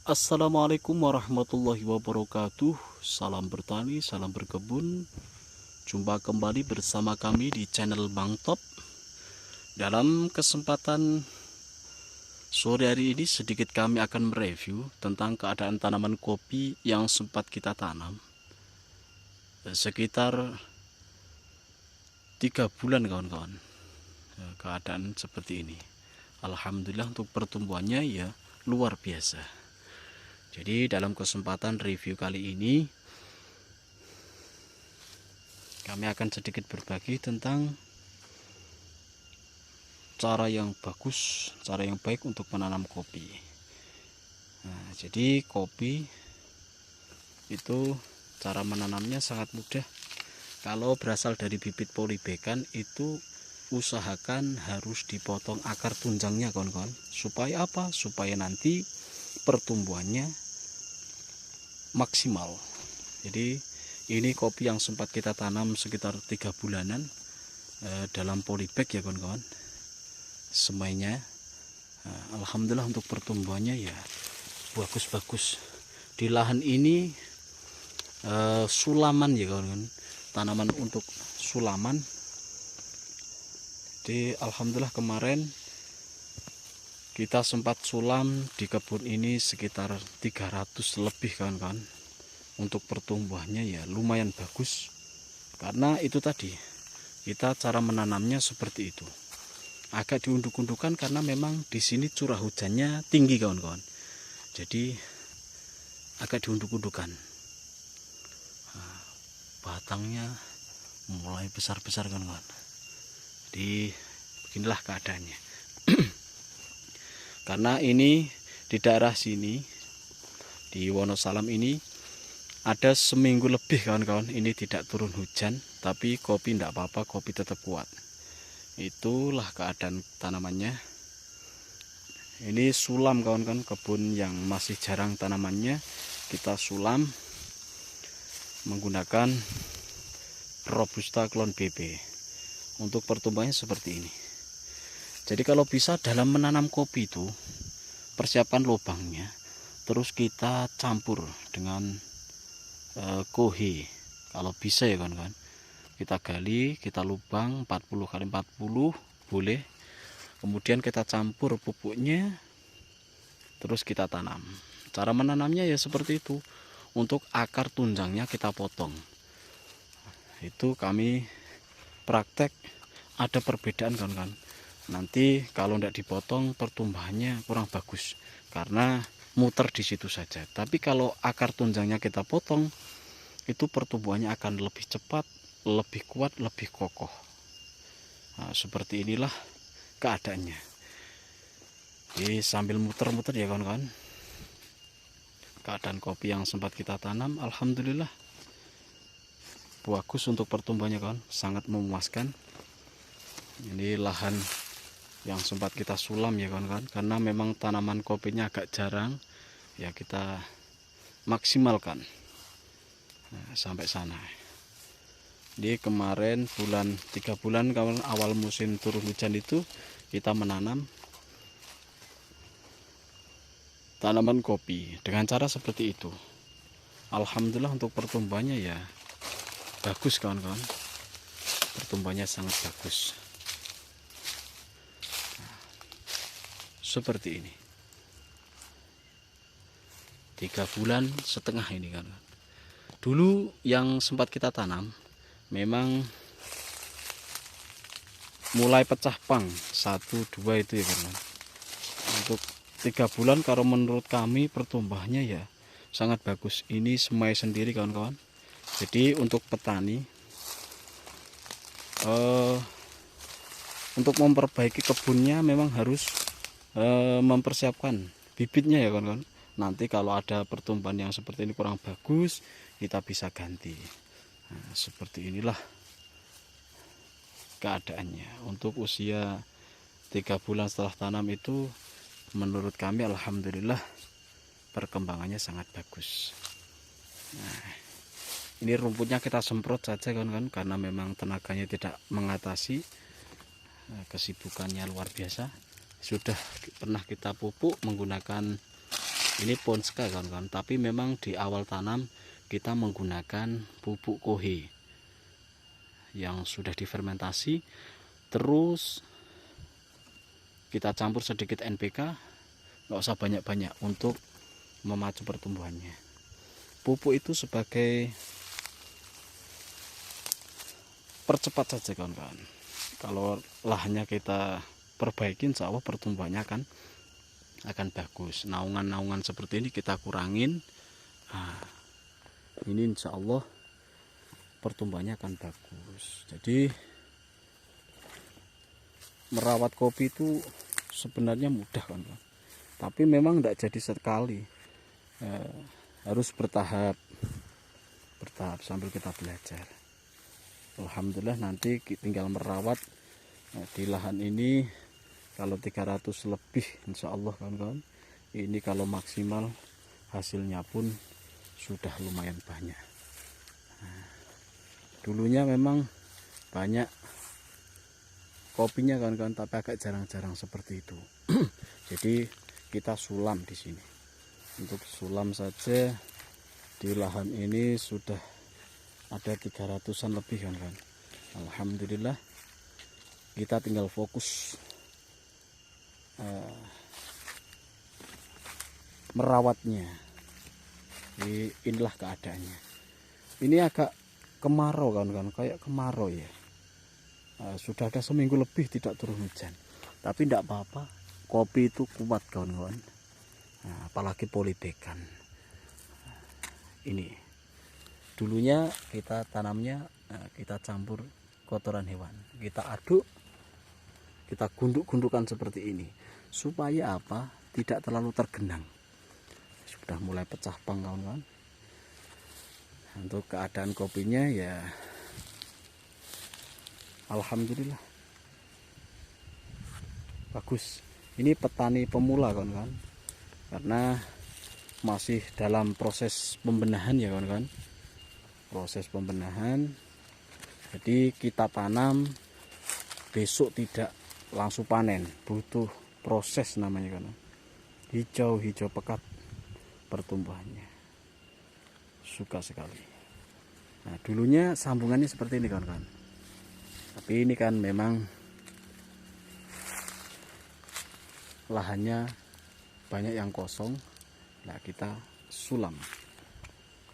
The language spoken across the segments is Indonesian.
Assalamualaikum warahmatullahi wabarakatuh. Salam bertani, salam berkebun. Jumpa kembali bersama kami di channel Bang Top. Dalam kesempatan sore hari ini sedikit kami akan mereview tentang keadaan tanaman kopi yang sempat kita tanam sekitar 3 bulan kawan-kawan. Keadaan seperti ini, alhamdulillah untuk pertumbuhannya ya luar biasa. Jadi dalam kesempatan review kali ini kami akan sedikit berbagi tentang cara yang bagus, cara yang baik untuk menanam kopi. Nah, jadi kopi itu cara menanamnya sangat mudah. Kalau berasal dari bibit polybegan itu usahakan harus dipotong akar tunjangnya kawan-kawan. Supaya apa? Supaya nanti pertumbuhannya maksimal. Jadi ini kopi yang sempat kita tanam sekitar 3 bulanan dalam polybag ya kawan-kawan, semainya. Alhamdulillah untuk pertumbuhannya ya bagus-bagus. Di lahan ini sulaman ya kawan-kawan, tanaman untuk sulaman. Jadi alhamdulillah kemarin kita sempat sulam di kebun ini sekitar 300 lebih kawan-kawan. Untuk pertumbuhannya ya lumayan bagus. Karena itu tadi, kita cara menanamnya seperti itu. Agak diunduk-undukan karena memang di sini curah hujannya tinggi kawan-kawan. Jadi agak diunduk-undukan. Batangnya mulai besar-besar kawan-kawan. Jadi beginilah keadaannya. Karena ini di daerah sini di Wonosalam ini ada seminggu lebih kawan-kawan ini tidak turun hujan, tapi kopi tidak apa-apa, kopi tetap kuat. Itulah keadaan tanamannya. Ini sulam kawan-kawan, kebun yang masih jarang tanamannya kita sulam menggunakan Robusta Klon BB. Untuk pertumbuhannya seperti ini. Jadi kalau bisa dalam menanam kopi itu persiapan lubangnya, terus kita campur dengan kohe. Kalau bisa ya kawan-kawan, kita gali, kita lubang 40 x 40 boleh. Kemudian kita campur pupuknya, terus kita tanam. Cara menanamnya ya seperti itu. Untuk akar tunjangnya kita potong. Itu kami praktek, ada perbedaan kawan-kawan. Nanti kalau tidak dipotong pertumbuhannya kurang bagus karena muter di situ saja. Tapi kalau akar tunjangnya kita potong, itu pertumbuhannya akan lebih cepat, lebih kuat, lebih kokoh. Nah, seperti inilah keadaannya. Jadi sambil muter-muter ya kawan-kawan, keadaan kopi yang sempat kita tanam alhamdulillah bagus untuk pertumbuhannya kawan, sangat memuaskan. Ini lahan yang sempat kita sulam ya kawan-kawan, karena memang tanaman kopinya agak jarang ya, kita maksimalkan. Nah, sampai sana. Di kemarin 3 bulan kawan, awal musim turun hujan itu kita menanam tanaman kopi dengan cara seperti itu. Alhamdulillah untuk pertumbuhannya ya bagus kawan-kawan, pertumbuhannya sangat bagus. Seperti ini 3,5 bulan ini kan. Dulu yang sempat kita tanam memang mulai pecah pang 1-2 itu ya kan. Untuk 3 bulan kalau menurut kami pertumbuhannya ya sangat bagus. Ini semai sendiri kawan-kawan. Jadi untuk petani untuk memperbaiki kebunnya memang harus mempersiapkan bibitnya ya kawan-kawan. Nanti kalau ada pertumbuhan yang seperti ini kurang bagus, kita bisa ganti. Nah, seperti inilah keadaannya. Untuk usia 3 bulan setelah tanam itu menurut kami alhamdulillah perkembangannya sangat bagus. Nah, ini rumputnya kita semprot saja kawan-kawan, karena memang tenaganya tidak mengatasi, kesibukannya luar biasa. Sudah pernah kita pupuk menggunakan Ini Ponska kawan-kawan, tapi memang di awal tanam kita menggunakan pupuk kohe yang sudah difermentasi, terus kita campur sedikit NPK, nggak usah banyak-banyak untuk memacu pertumbuhannya. Pupuk itu sebagai percepat saja kawan-kawan. Kalau lahannya kita perbaiki, insya Allah pertumbuhannya akan bagus. Naungan-naungan seperti ini kita kurangin. Nah, ini insya Allah pertumbuhannya akan bagus. Jadi merawat kopi itu sebenarnya mudah kan, tapi memang tidak jadi sekali. Harus bertahap sambil kita belajar. Alhamdulillah nanti tinggal merawat di lahan ini. Kalau 300 lebih insya Allah kawan-kawan, ini kalau maksimal hasilnya pun sudah lumayan banyak. Nah, dulunya memang banyak kopinya kawan-kawan, tapi agak jarang-jarang seperti itu. Jadi kita sulam di sini. Untuk sulam saja di lahan ini sudah ada 300-an lebih kawan-kawan. Alhamdulillah, kita tinggal fokus merawatnya. Inilah keadaannya. Ini agak kemarau kawan-kawan, kayak kemarau ya. Sudah ada seminggu lebih tidak turun hujan, tapi tidak apa-apa, kopi itu kuat kawan-kawan. Apalagi polidekan. Ini dulunya kita tanamnya, kita campur kotoran hewan, kita aduk, kita gunduk-gundukan seperti ini, supaya apa, tidak terlalu tergenang. Sudah mulai pecah pang kawan-kawan. Untuk keadaan kopinya ya alhamdulillah bagus. Ini petani pemula kawan-kawan, karena masih dalam proses pembenahan ya kawan-kawan. Proses pembenahan, jadi kita tanam besok tidak langsung panen, butuh proses namanya kan. Hijau-hijau pekat pertumbuhannya, suka sekali. Nah, dulunya sambungannya seperti ini kawan-kawan, tapi ini kan memang lahannya banyak yang kosong. Nah, kita sulam.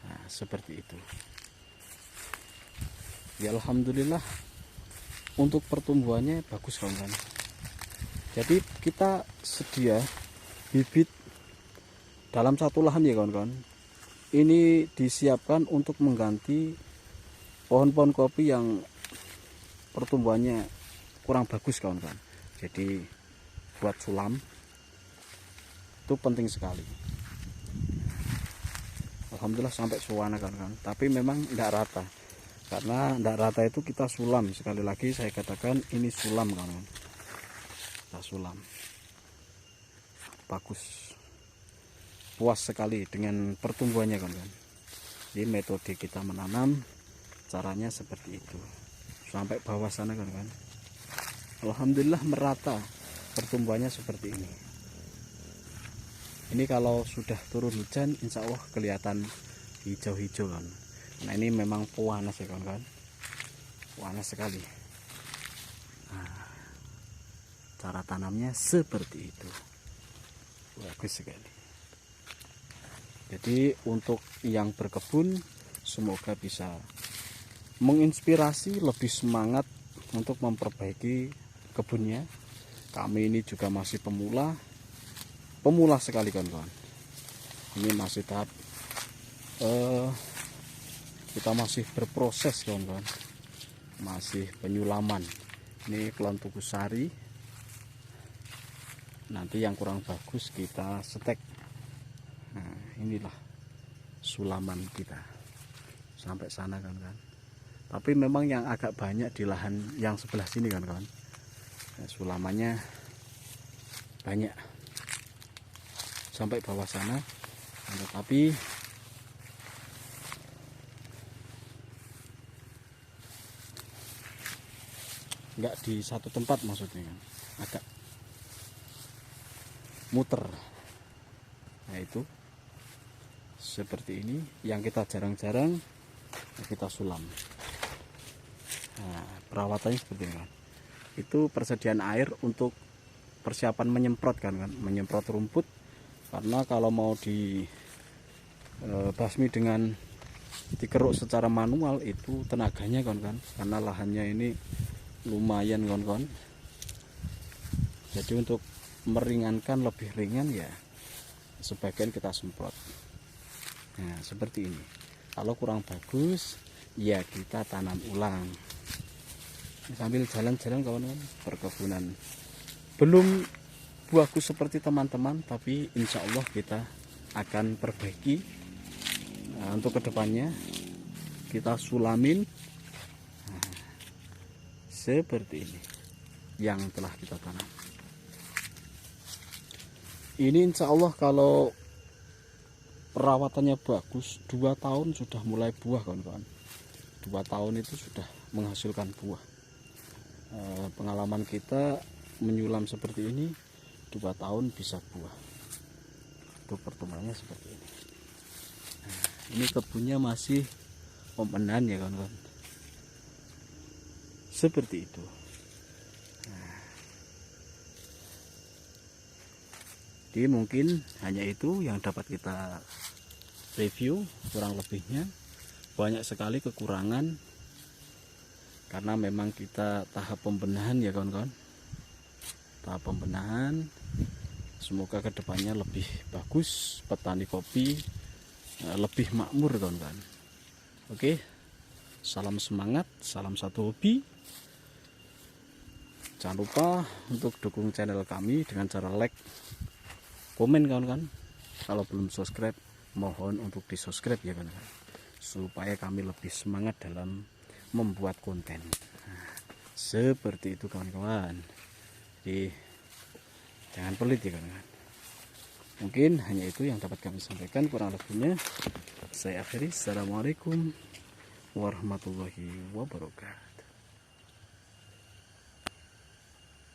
Nah, seperti itu ya. Alhamdulillah untuk pertumbuhannya bagus kawan-kawan. Jadi kita sedia bibit dalam satu lahan ya kawan-kawan. Ini disiapkan untuk mengganti pohon-pohon kopi yang pertumbuhannya kurang bagus kawan-kawan. Jadi buat sulam itu penting sekali. Alhamdulillah sampai suwana kawan-kawan, tapi memang tidak rata. Karena tidak rata itu kita sulam. Sekali lagi saya katakan ini sulam kawan-kawan. Kita sulam. Bagus. Puas sekali dengan pertumbuhannya kawan-kawan. Jadi metode kita menanam caranya seperti itu. Sampai bawah sana kawan-kawan. Alhamdulillah merata pertumbuhannya seperti ini. Ini kalau sudah turun hujan insya Allah kelihatan hijau-hijau kan. Nah, ini memang panas ya kawan-kawan, panas sekali. Nah, cara tanamnya seperti itu, bagus sekali. Jadi untuk yang berkebun semoga bisa menginspirasi, lebih semangat untuk memperbaiki kebunnya. Kami ini juga masih pemula sekali kawan-kawan. Ini masih tahap kita masih berproses kawan-kawan, masih penyulaman. Ini Kulon Tugu Sari, nanti yang kurang bagus kita setek. Nah, inilah sulaman kita sampai sana kawan-kawan. Tapi memang yang agak banyak di lahan yang sebelah sini kawan-kawan, sulamannya banyak sampai bawah sana, tetapi nggak di satu tempat, maksudnya kan agak muter. Nah itu seperti ini, yang kita jarang-jarang kita sulam. Nah, perawatannya seperti ini kan. Itu persediaan air untuk persiapan menyemprot kan, menyemprot rumput. Karena kalau mau dibasmi dengan dikeruk secara manual itu tenaganya kan, karena lahannya ini lumayan kan. Jadi untuk meringankan, lebih ringan ya, sebagian kita semprot. Nah seperti ini. Kalau kurang bagus ya kita tanam ulang. Sambil jalan-jalan kawan-kawan, perkebunan belum bagus seperti teman-teman, tapi insya Allah kita akan perbaiki. Nah, untuk kedepannya kita sulamin. Nah, seperti ini yang telah kita tanam. Ini insya Allah kalau perawatannya bagus, 2 tahun sudah mulai buah kawan-kawan. 2 tahun itu sudah menghasilkan buah. Pengalaman kita menyulam seperti ini, 2 tahun bisa buah. Itu pertumbuhannya seperti ini. Nah, ini kebunnya masih pembenahan ya kawan-kawan, seperti itu. Jadi mungkin hanya itu yang dapat kita review, kurang lebihnya banyak sekali kekurangan karena memang kita tahap pembenahan ya kawan-kawan, tahap pembenahan. Semoga kedepannya lebih bagus, petani kopi lebih makmur kawan-kawan. Oke, salam semangat, salam satu hobi. Jangan lupa untuk dukung channel kami dengan cara like, komen kawan-kawan. Kalau belum subscribe, mohon untuk di subscribe ya kawan-kawan, supaya kami lebih semangat dalam membuat konten. Nah, seperti itu kawan-kawan. Jadi jangan pelit ya kawan-kawan. Mungkin hanya itu yang dapat kami sampaikan, kurang lebihnya saya akhiri. Assalamualaikum warahmatullahi wabarakatuh.